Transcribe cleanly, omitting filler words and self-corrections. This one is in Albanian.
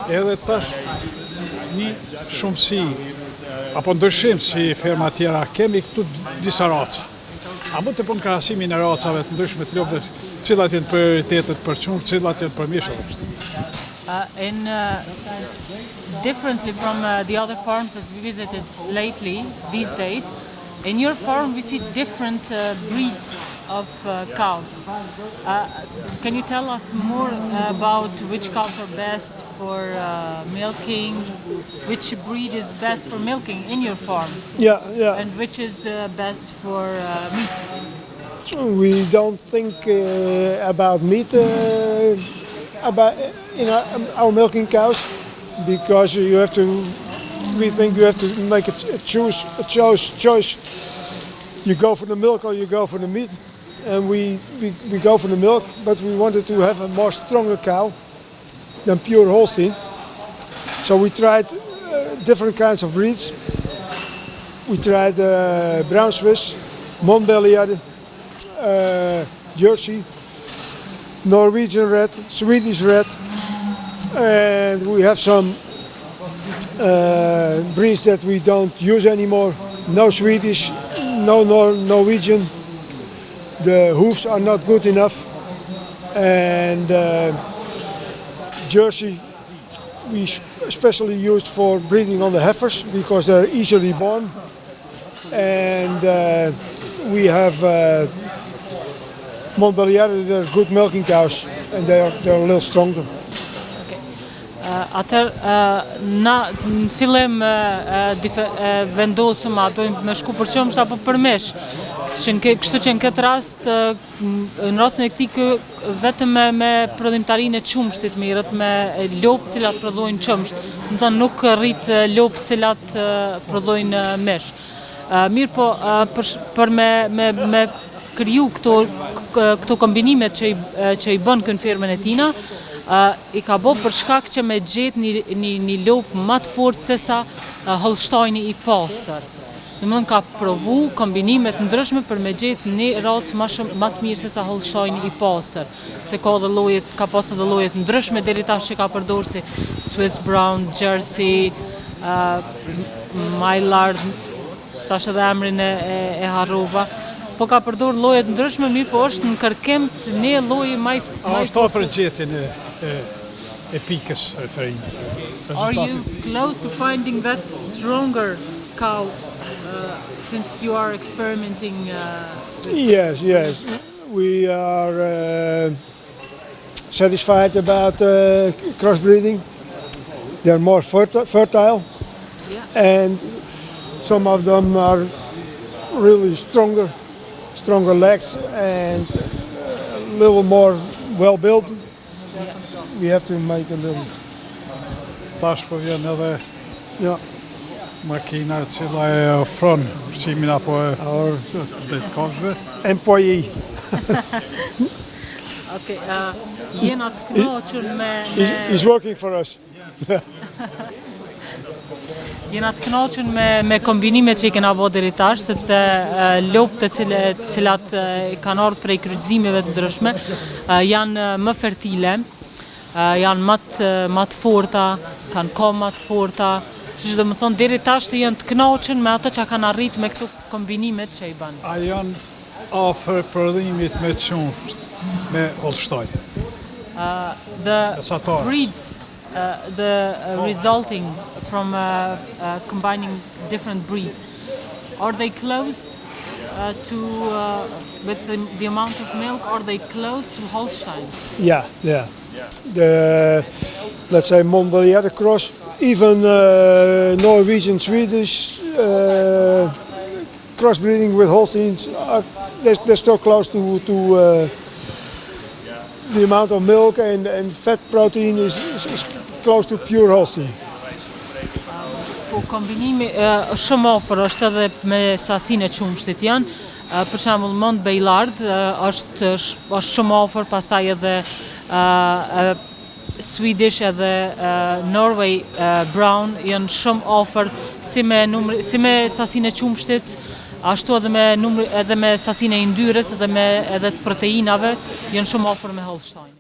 Edhe tash një shumësi, apo ndryshim si ferma tjera, kemi këtu disa raca. A mund të punë krahasimin e racave të ndryshme të lopëve, cilat janë prioritetet për qumsh, cilat janë për mishë? Differently from the other farms that we visited lately, these days, in your farm we see different breeds of cows. Can you tell us more about which cows are best for milking, which breed is best for milking in your farm? Yeah. And which is best for meat? We don't think about meat, about our milking cows, because we think you have to make a choice. You go for the milk or you go for the meat, and we go for the milk, but we wanted to have a more stronger cow than pure Holstein. So we tried different kinds of breeds. We tried Brown Swiss, Montbéliard, Jersey, Norwegian Red, Swedish Red, and we have some breeds that we don't use anymore. No Swedish, no Norwegian. The hoofs are not good enough, and Jersey we especially used for breeding on the heifers because they're easily born, and we have Montbéliard. They're good milking cows, and they're a little stronger. Na në fillim vendosëm a dojmë me shku për qumsht apo për mish. Kështu që në këtë rast, në rastin e këtij vetëm me prodhimtarinë e qumshtit mirët, me lopë cilat prodhojnë qumsht, do të thonë nuk rrit lopë cilat prodhojnë mish. Mirë po, për me kriju këto kombinimet që i bën kënë firmën e tina, I ka bo për shkak që me gjetë një lopë më të fortë se sa Holsteini I pastër. Domethënë ka provu kombinimet ndryshme për me gjetë një racë më të mirë se sa Holsteini I pastër. Se ka pas edhe lloje ndryshme deri tash që ka përdorur si Swiss Brown, Jersey, Maillard, tash edhe emrin e harrova. Po ka përdor lloje ndryshme, mirë po është në kërkim të një lloji më është ofër gjetjen e pikës referinë. Are you close to finding that stronger cow since you are experimenting? Yes. We are satisfied about crossbreeding. They're more fertile, and some of them are really stronger legs and a little more well built. We have to make a little. Tash po vjen edhe makina e cila e ofron ushqimin apo e kafshëve. Employee. Okay, jena të kënaqur me He's working for us. Jena të kënaqur me kombinimet që I kena bërë deri tash, sepse lopët e cilat kanë ardhur prej kryqëzimeve të ndryshme janë më fertile, janë më të forta, kanë kohë më të forta. Kështu që domethënë deri tash janë të kënaqur me ato që kanë arritur me këto kombinimet që I bën. A janë afër prodhimit me qumsht me Holstein? The breeds, resulting from combining different breeds, are they close with the amount of milk? Are they close to Holstein? Yeah. Let's say Montbéliard cross, even Norwegian, Swedish crossbreeding with Holsteins, they're still close to the amount of milk and fat protein is close to pure Holstein. Po kombinimi shumë afër është edhe me sasinë e qumshtit janë. Për shembull Montbéliard është shumë afër, pastaj edhe Swedish edhe Norway Brown janë shumë afër si me sasinë e qumshtit, ashtu edhe me sasinë e yndyrës edhe të proteinave janë shumë afër me Holstein.